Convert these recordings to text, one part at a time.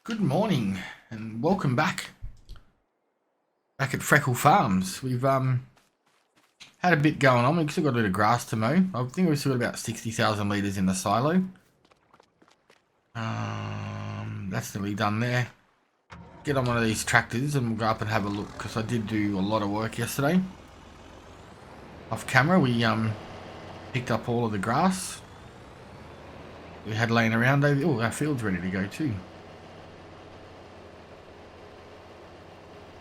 Good morning and welcome back at Freckle Farms. We've had a bit going on. We've still got a bit of grass to mow. I think we've still got about 60,000 litres in the silo. That's nearly done there. Get on one of these tractors and we'll go up and have a look, because I did do a lot of work yesterday. Off camera we picked up all of the grass we had laying around over. Oh, our field's ready to go too.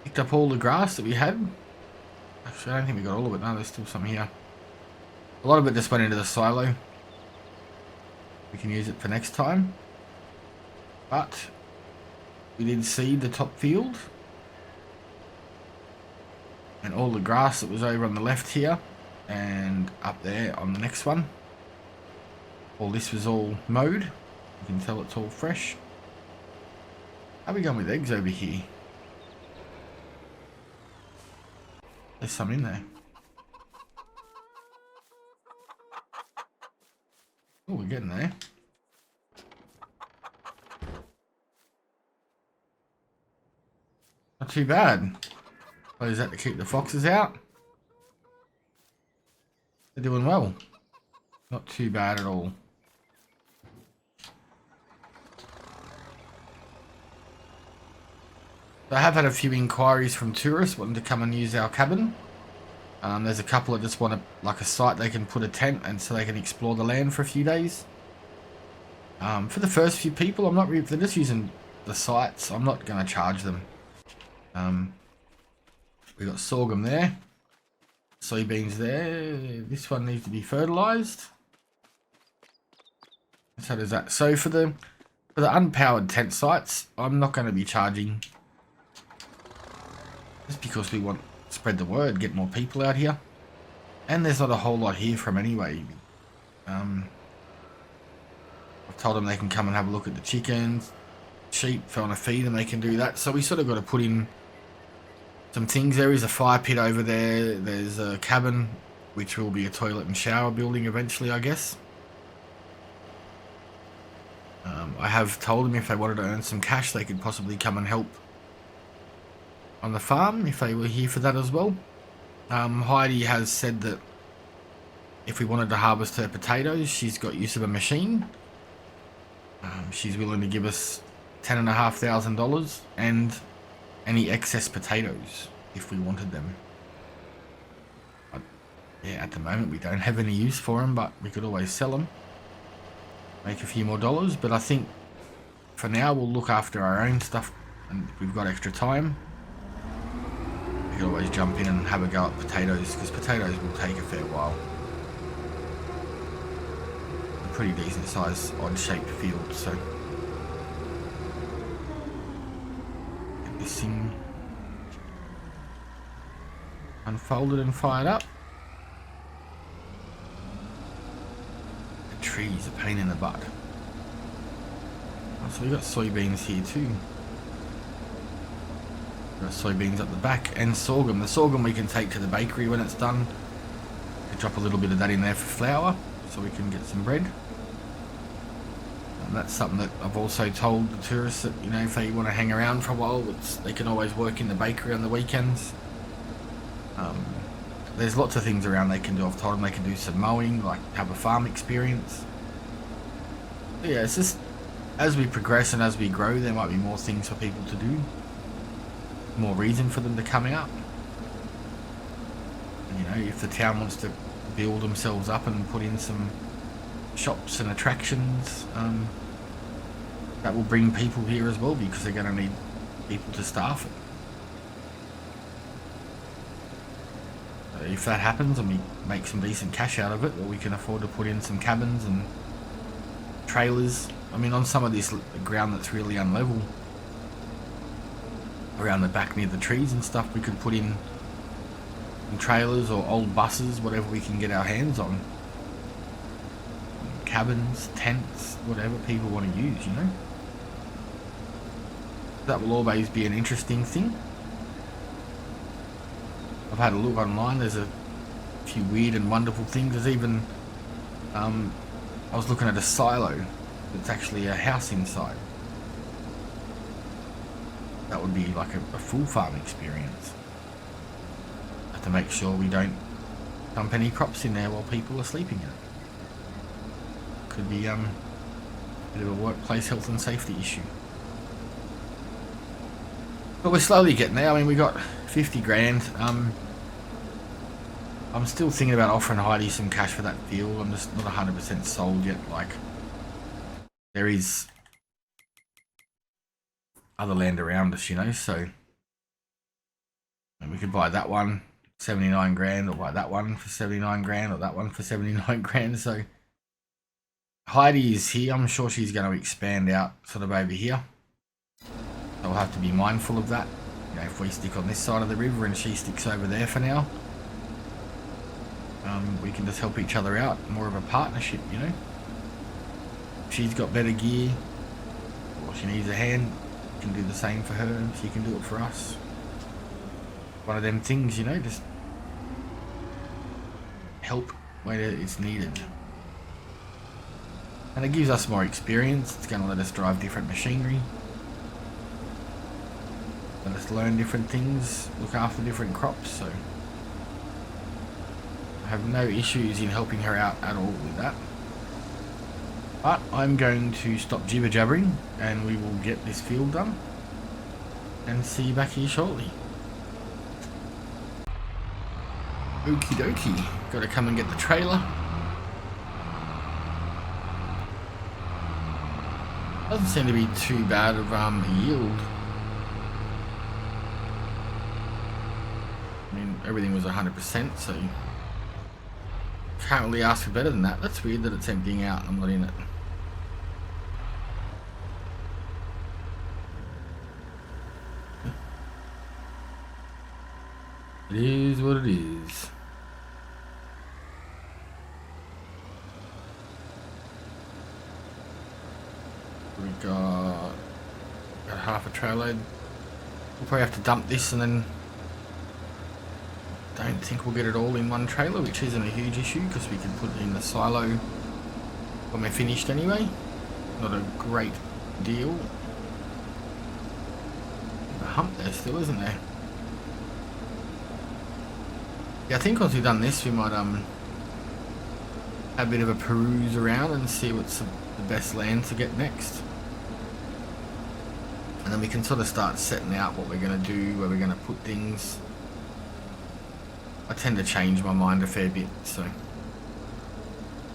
Picked up all the grass that we had. Actually, I don't think we got all of it. No, there's still some here. A lot of it just went into the silo. We can use it for next time. But we did seed the top field. And all the grass that was over on the left here and up there on the next one. All this was all mowed. You can tell it's all fresh. How are we going with eggs over here? There's some in there. Oh, we're getting there. Not too bad. Close that to keep the foxes out. They're doing well. Not too bad at all. I have had a few inquiries from tourists wanting to come and use our cabin. There's a couple that just want like a site they can put a tent and so they can explore the land for a few days. For the first few people, I'm not really, if they're just using the sites, I'm not going to charge them. We got sorghum there, soybeans there. This one needs to be fertilized. So does that. So for the unpowered tent sites, I'm not going to be charging. Just because we want to spread the word, get more people out here. And there's not a whole lot here from anyway. I've told them they can come and have a look at the chickens, sheep, if they want to feed them, they can do that. So we sort of got to put in some things. There is a fire pit over there. There's a cabin, which will be a toilet and shower building eventually, I guess. I have told them if they wanted to earn some cash, they could possibly come and help on the farm if they were here for that as well. Heidi has said that if we wanted to harvest her potatoes, she's got use of a machine. She's willing to give us $10,500 and any excess potatoes if we wanted them. But yeah, at the moment we don't have any use for them, but we could always sell them, make a few more dollars. But I think for now we'll look after our own stuff, and if we've got extra time, we could always jump in and have a go at potatoes, because potatoes will take a fair while. A pretty decent size, odd shaped field, so get this thing unfolded and fired up. The tree's a pain in the butt. Oh, so we got soybeans here too. Got soybeans up the back and sorghum. The sorghum we can take to the bakery when it's done. We drop a little bit of that in there for flour so we can get some bread. And that's something that I've also told the tourists that, you know, if they want to hang around for a while, they can always work in the bakery on the weekends. There's lots of things around they can do. I've told them they can do some mowing, like have a farm experience. But yeah, it's just as we progress and as we grow, there might be more things for people to do. More reason for them to come out. You know, if the town wants to build themselves up and put in some shops and attractions, that will bring people here as well, because they're going to need people to staff it. So if that happens and we make some decent cash out of it, or we can afford to put in some cabins and trailers. I mean, on some of this ground that's really unlevel, around the back near the trees and stuff, we could put in trailers or old buses, whatever we can get our hands on. Cabins, tents, whatever people want to use, you know. That will always be an interesting thing. I've had a look online, there's a few weird and wonderful things. There's even, I was looking at a silo that's actually a house inside. that would be like a full farm experience. Have to make sure we don't dump any crops in there while people are sleeping in it. Could be a bit of a workplace health and safety issue. But we're slowly getting there. I mean, we got 50 grand. I'm still thinking about offering Heidi some cash for that field. I'm just not 100% sold yet. Like, there is other land around us, you know, so and we could buy that one 79 grand, or buy that one for 79 grand, or that one for 79 grand. So Heidi is here. I'm sure she's going to expand out sort of over here. So we'll have to be mindful of that. You know, if we stick on this side of the river and she sticks over there for now, we can just help each other out. More of a partnership, you know. If she's got better gear, or she needs a hand, we can do the same for her, and she can do it for us. One of them things, you know, just help where it's needed. And it gives us more experience. It's going to let us drive different machinery, let us learn different things, look after different crops. So I have no issues in helping her out at all with that. But I'm going to stop jibber jabbering and we will get this field done and see you back here shortly. Okie dokie, got to come and get the trailer. Doesn't seem to be too bad of a yield. I mean, everything was 100%, so can't really ask for better than that. That's weird that it's emptying out and I'm not in it. It is what it is. We got half a trail load. We'll probably have to dump this, and then don't think we'll get it all in one trailer, which isn't a huge issue because we can put it in the silo when we're finished anyway. Not a great deal. There's a hump there still, isn't there? Yeah, I think once we've done this, we might have a bit of a peruse around and see what's the best land to get next. And then we can sort of start setting out what we're going to do, where we're going to put things. I tend to change my mind a fair bit, so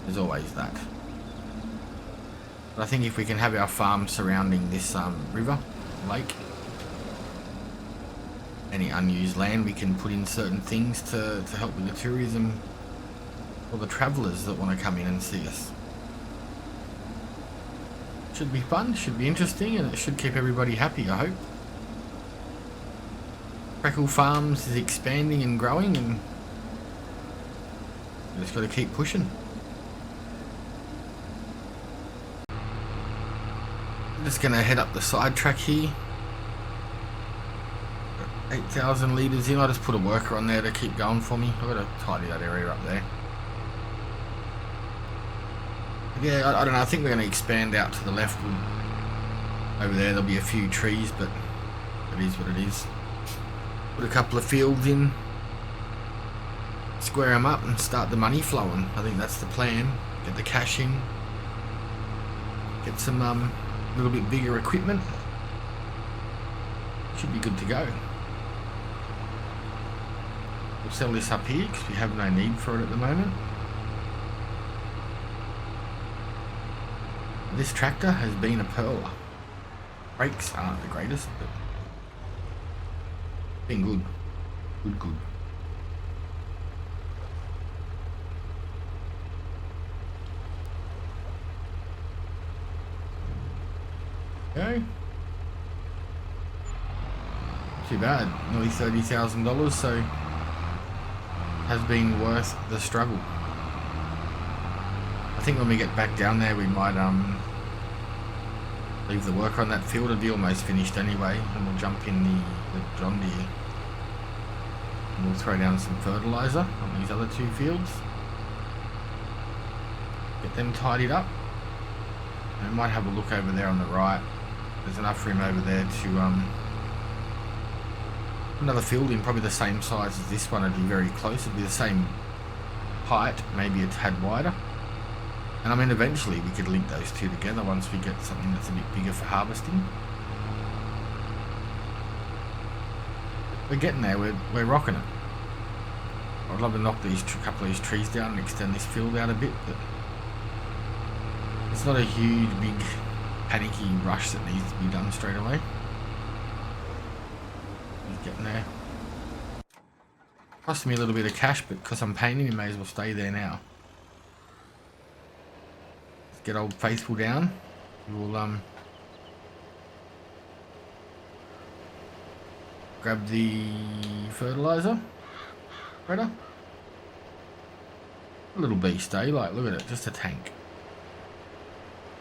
there's always that. But I think if we can have our farm surrounding this river, lake, any unused land, we can put in certain things to help with the tourism or the travellers that want to come in and see us. Should be fun, should be interesting, and it should keep everybody happy, I hope. Freckle Farms is expanding and growing, and we just got to keep pushing. I'm just going to head up the side track here. 8,000 litres in. I just put a worker on there to keep going for me. I've got to tidy that area up there. Yeah, I don't know. I think we're going to expand out to the left. Over there, there'll be a few trees, but it is what it is. Put a couple of fields in, square them up, and start the money flowing. I think that's the plan. Get the cash in, get some little bit bigger equipment. Should be good to go. We'll sell this up here because we have no need for it at the moment. This tractor has been a pearler. Brakes aren't the greatest, but been good. Good. Okay. Too bad. Nearly $30,000, so has been worth the struggle. I think when we get back down there, we might leave the work on that field. It'll be almost finished anyway, and we'll jump in the John Deere. And we'll throw down some fertilizer on these other two fields. Get them tidied up. And we might have a look over there on the right. There's enough room over there to another field in probably the same size as this one. It'd be very close. It'd be the same height, maybe a tad wider. And I mean, eventually we could link those two together once we get something that's a bit bigger for harvesting. We're getting there. We're rocking it. I'd love to knock these couple of these trees down and extend this field out a bit, but it's not a huge, big, panicky rush that needs to be done straight away. He's getting there. Cost me a little bit of cash, but because I'm painting, you may as well stay there now. Let's get old Faithful down. We'll grab the fertilizer. Spreader. A little beast, eh? Like, look at it, just a tank.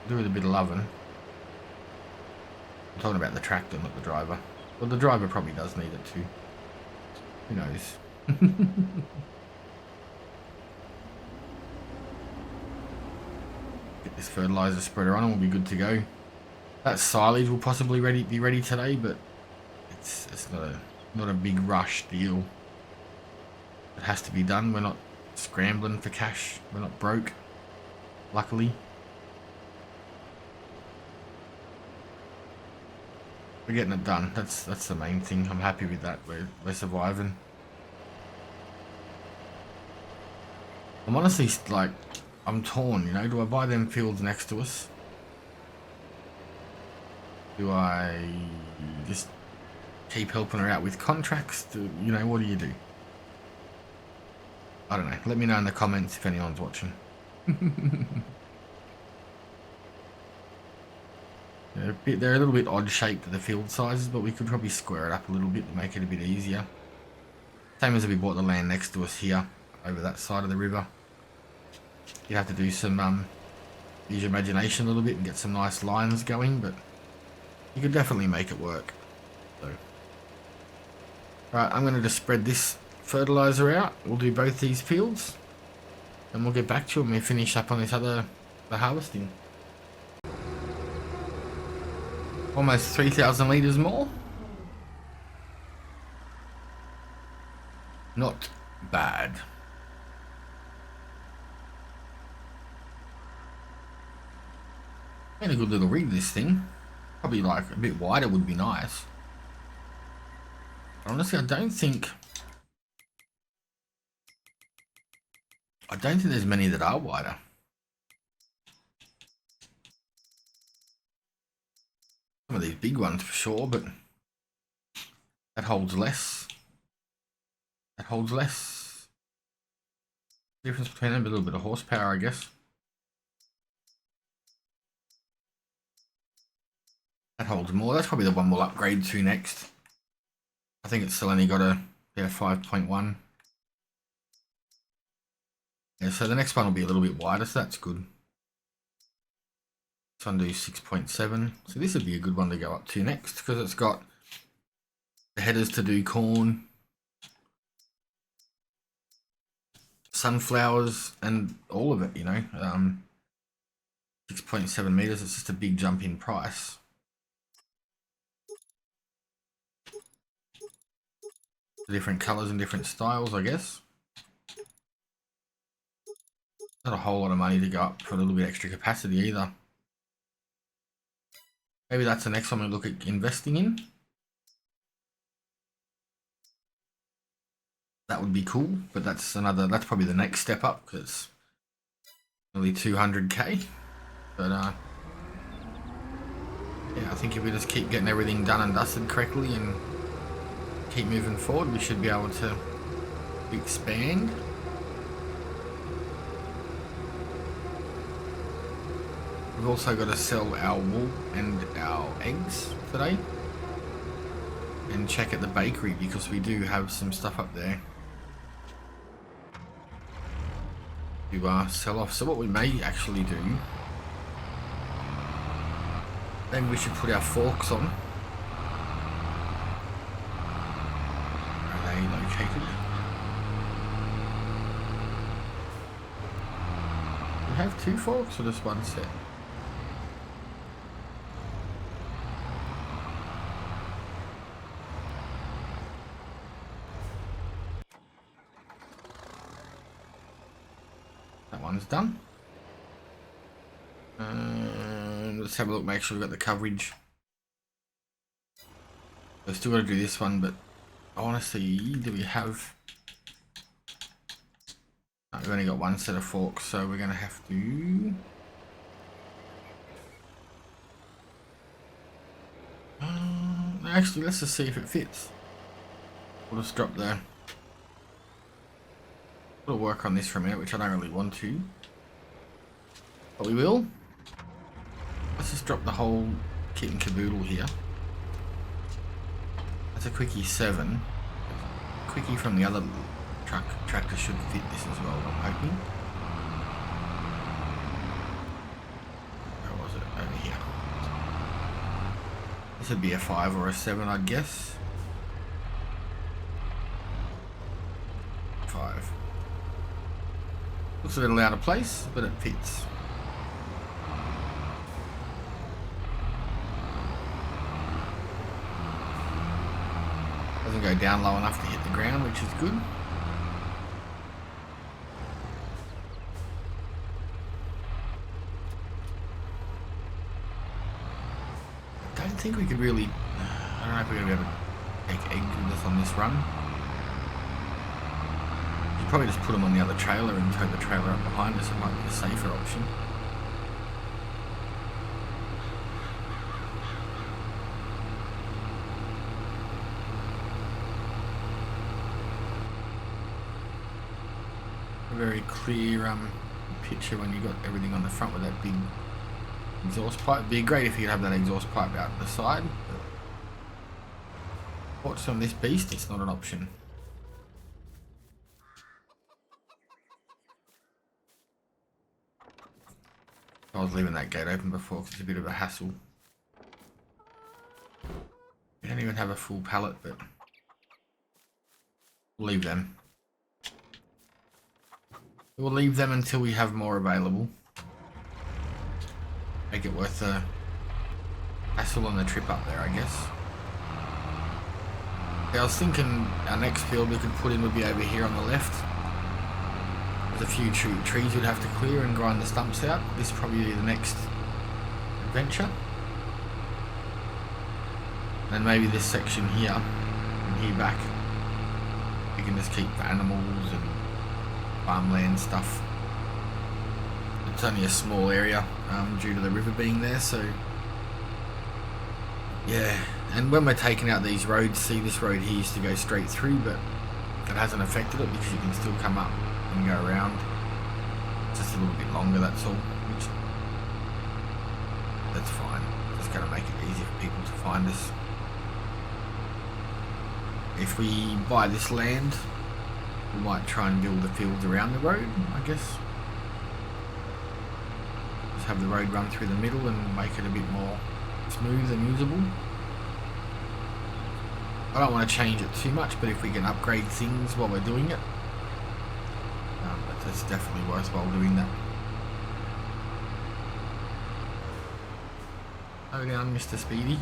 Do with a bit of loving. I'm talking about the tractor, not the driver. Well, the driver probably does need it too. Who knows? Get this fertilizer spreader on and we'll be good to go. That silage will possibly be ready today, but it's not a big rush deal. It has to be done. We're not scrambling for cash. We're not broke, luckily. We're getting it done. That's the main thing. I'm happy with that. We're surviving. I'm honestly like, I'm torn, you know. Do I buy them fields next to us? Do I just keep helping her out with contracts? You know, what do you do? I don't know. Let me know in the comments if anyone's watching. They're a little bit odd shaped, the field sizes, but we could probably square it up a little bit to make it a bit easier. Same as if we bought the land next to us here, over that side of the river. You have to do some, use your imagination a little bit and get some nice lines going, but you could definitely make it work. So, right, I'm going to just spread this fertilizer out. We'll do both these fields, and we'll get back to it when we finish up on this the harvesting. Almost 3,000 litres more. Not bad. Been a good little rig, this thing. Probably like a bit wider would be nice. Honestly, I don't think there's many that are wider. Some of these big ones for sure, but that holds less. That holds less. Difference between them, a little bit of horsepower, I guess. That holds more. That's probably the one we'll upgrade to next. I think it's still only got a 5.1. Yeah, so the next one will be a little bit wider, so that's good. This one do 6.7. So this would be a good one to go up to next, because it's got the headers to do corn, sunflowers, and all of it, you know. 6.7 meters, it's just a big jump in price. Different colors and different styles, I guess. Not a whole lot of money to go up for a little bit extra capacity either. Maybe that's the next one we look at investing in. That would be cool, but that's probably the next step up, because it's nearly 200k. But yeah, I think if we just keep getting everything done and dusted correctly and keep moving forward, we should be able to expand. We've also got to sell our wool and our eggs today, and check at the bakery, because we do have some stuff up there to sell off. So what we may actually do, then we should put our forks on. Are they located? Do we have 2 forks or just one set? one's done. Let's have a look, make sure we've got the coverage. I've still got to do this one, but I want to see, do we have... No, we've only got one set of forks, so we're going to have to... Actually, let's just see if it fits. We'll just drop the... We'll work on this for a minute, which I don't really want to. But we will. Let's just drop the whole kit and caboodle here. That's a quickie 7. Quickie from the other tractor should fit this as well, I'm hoping. Where was it? Over here. This would be a 5 or a 7, I'd guess. 5. Looks a little out of place, but it fits. Doesn't go down low enough to hit the ground, which is good. I don't think we could really... I don't know if we're going to be able to take eggs with us on this run. You'd probably just put them on the other trailer and tow the trailer up behind us. It might be a safer option. A very clear picture when you got everything on the front with that big exhaust pipe. It'd be great if you could have that exhaust pipe out the side, but fortunately on this beast it's not an option. I was leaving that gate open before because it's a bit of a hassle. We don't even have a full pallet, but we'll leave them. We'll leave them until we have more available. Make it worth the hassle on the trip up there, I guess. Yeah, I was thinking our next field we could put in would be over here on the left. There's a few trees we'd have to clear and grind the stumps out. This is probably the next adventure. And maybe this section here and here back. We can just keep animals and farmland stuff. It's only a small area due to the river being there, so yeah. And when we're taking out these roads, see this road here used to go straight through, but it hasn't affected it because you can still come up and go around. It's just a little bit longer, that's all, which that's fine. Just gotta make it easy for people to find us. If we buy this land, we might try and build the fields around the road, I guess. Just have the road run through the middle and make it a bit more smooth and usable. I don't want to change it too much, but if we can upgrade things while we're doing it, it's definitely worthwhile doing that. Slow down, Mr. Speedy.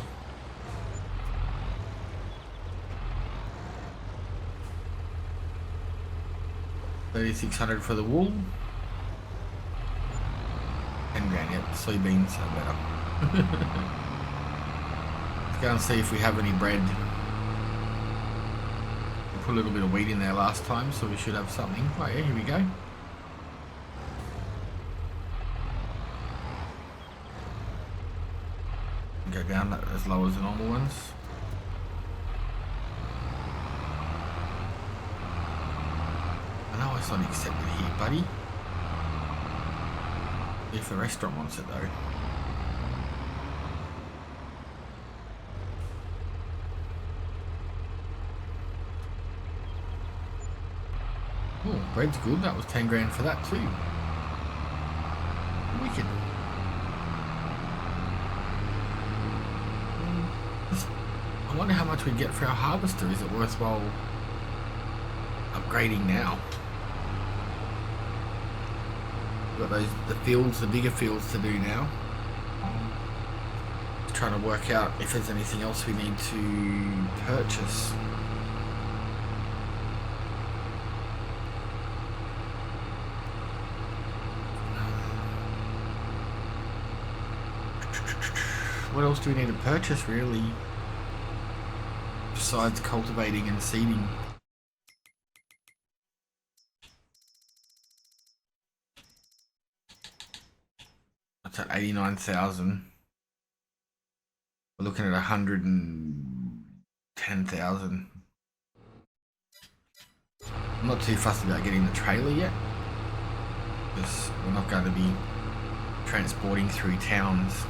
$3,600 for the wool. 10 grand, yep. Soybeans are better. Let's go and see if we have any bread. We put a little bit of wheat in there last time, so we should have something. Oh yeah, here we go. Go down that as low as the normal ones. I know it's not accepted here, buddy. If the restaurant wants it though. Oh, bread's good. That was 10 grand for that too. Wicked. I wonder how much we'd get for our harvester. Is it worthwhile upgrading now? We've got the fields, the bigger fields to do now. Trying to work out if there's anything else we need to purchase. what else do we need to purchase really? Besides cultivating and seeding. That's at 89,000. We're looking at 110,000. I'm not too fussed about getting the trailer yet, because we're not going to be transporting through towns.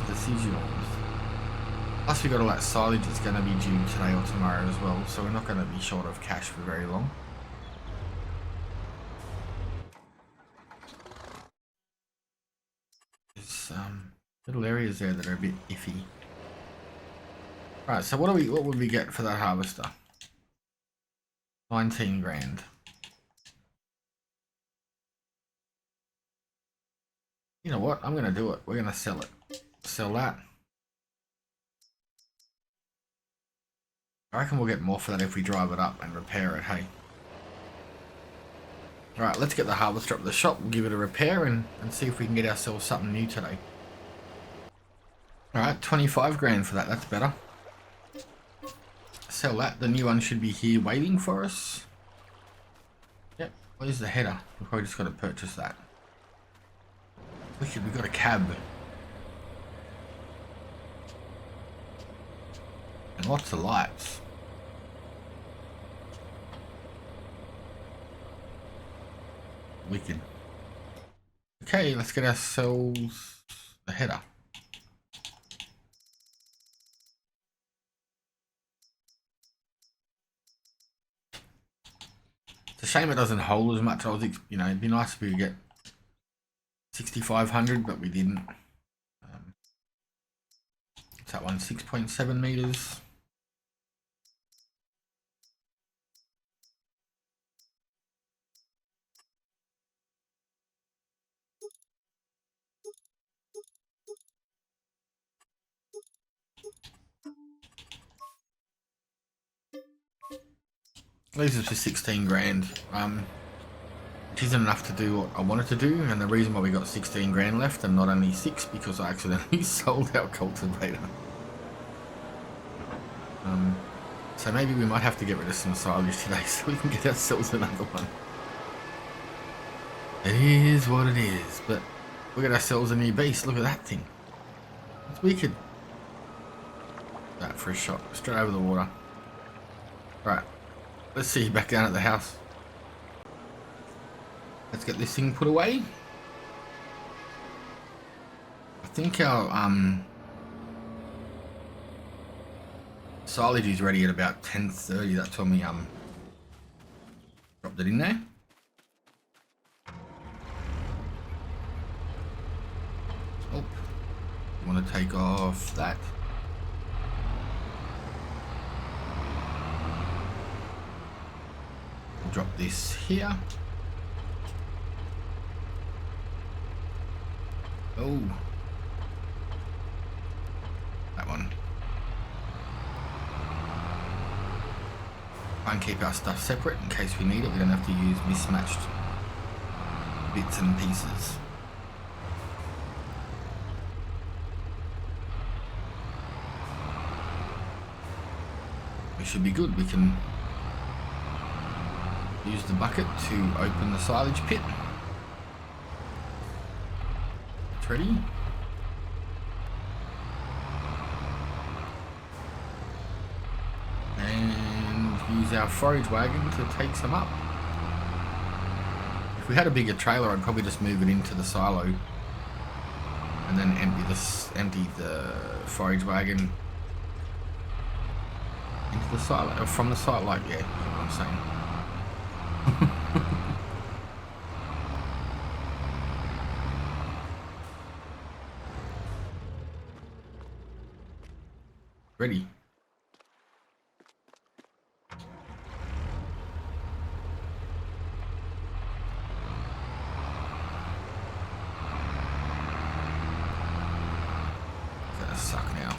Decisions. Plus we got all that silage that's going to be due today or tomorrow as well, so we're not going to be short of cash for very long. There's little areas there that are a bit iffy. Right, so what would we get for that harvester? 19 grand. You know what? I'm going to do it. We're going to sell it. Sell that. I reckon we'll get more for that if we drive it up and repair it, hey? Alright, let's get the harvester up at the shop. We'll give it a repair and see if we can get ourselves something new today. Alright, 25 grand for that. That's better. Sell that. The new one should be here waiting for us. Yep. Where's the header? We've probably just got to purchase that. Wicked, we've got a cab. And lots of lights. Wicked. Okay, let's get ourselves a header. It's a shame it doesn't hold as much. It'd be nice if we could get 6,500, but we didn't. It's that one, 6.7 meters. Leaves us with 16 grand. It isn't enough to do what I wanted to do, and the reason why we got 16 grand left and not only 6 because I accidentally sold our cultivator. So maybe we might have to get rid of some silage today so we can get ourselves another one. It is what it is, but we got ourselves a new beast. Look at that thing. It's wicked. That for a shot, straight over the water. Right. Let's see you back down at the house. Let's get this thing put away. I think our silage is ready at about 10:30. That's when we dropped it in there. Oh, you want to take off that? Drop this here. Oh, that one. Try and keep our stuff separate in case we need it. We don't have to use mismatched bits and pieces. We should be good. We can use the bucket to open the silage pit. It's ready. And use our forage wagon to take some up. If we had a bigger trailer, I'd probably just move it into the silo and then empty the forage wagon into the silo, from the silo, like, yeah, you know what I'm saying. Ready. It's gonna suck now.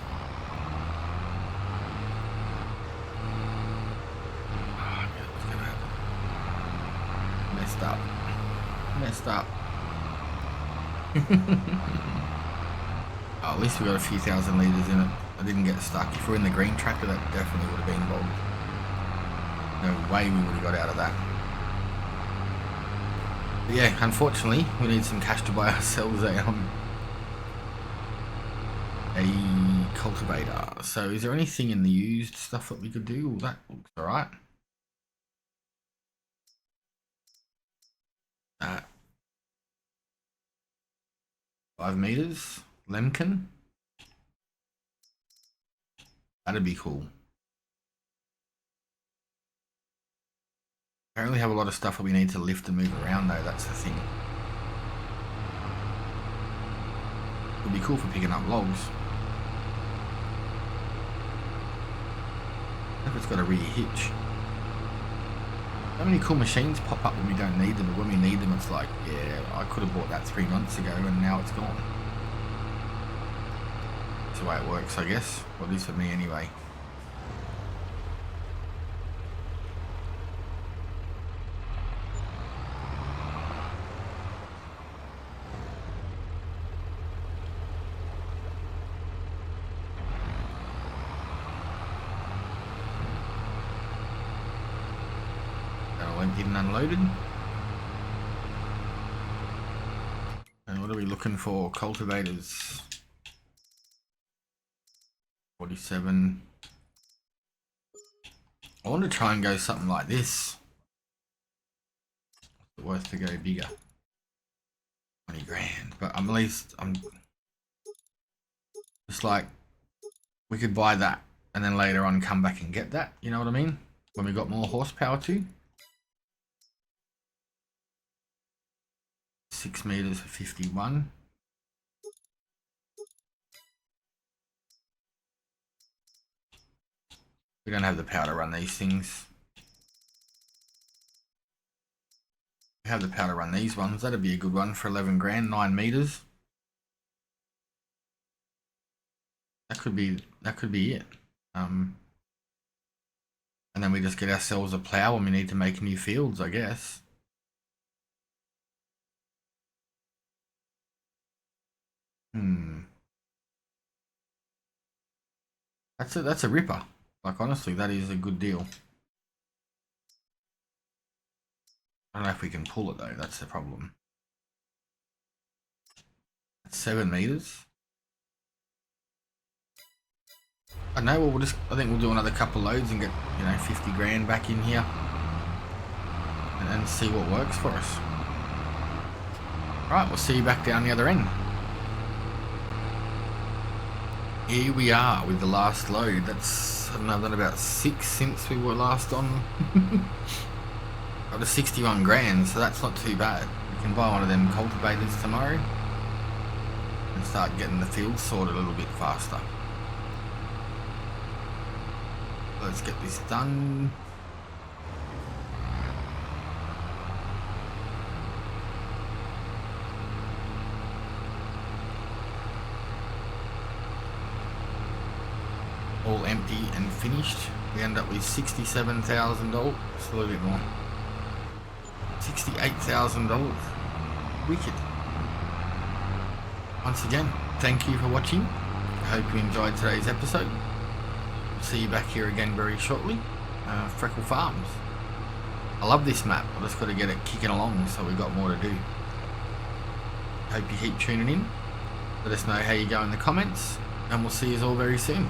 What's gonna happen? Messed up. Oh, at least we got a few thousand litres in it. I didn't get stuck. If we're in the green tractor, that definitely would have been bogged. No way we would have got out of that. But yeah, unfortunately, we need some cash to buy ourselves a cultivator. So is there anything in the used stuff that we could do? Well, that looks alright. 5 meters. Lemkin. That'd be cool. Apparently have a lot of stuff that we need to lift and move around though, that's the thing. Would be cool for picking up logs. If it's got a rear hitch. So many cool machines pop up when we don't need them, but when we need them it's like, yeah, I could have bought that 3 months ago and now it's gone. That's the way it works, I guess. Well, it is for me anyway. Emptied and unloaded. And what are we looking for? Cultivators. 47. I want to try and go something like this. It's worth to go bigger. 20 grand. But at least I'm just like, we could buy that and then later on come back and get that. You know what I mean? When we got more horsepower too. 6 meters for 51. We don't have the power to run these things. We have the power to run these ones. That'd be a good one for 11 grand, 9 meters. That could be it. And then we just get ourselves a plow when we need to make new fields, I guess. That's a ripper. Like honestly, that is a good deal. I don't know if we can pull it though, that's the problem. 7 meters. I know, well, I think we'll do another couple loads and get, 50 grand back in here. And see what works for us. Right, we'll see you back down the other end. Here we are with the last load. That's, I don't know, I've done about 6 since we were last on. Got a 61 grand, so that's not too bad. We can buy one of them cultivators tomorrow and start getting the field sorted a little bit faster. Let's get this done. All empty and finished. We end up with $67,000, a little bit more. $68,000. Wicked. Once again, thank you for watching. I hope you enjoyed today's episode. See you back here again very shortly. Freckle Farms. I love this map. I just got to get it kicking along, so we've got more to do. Hope you keep tuning in. Let us know how you go in the comments, and we'll see you all very soon.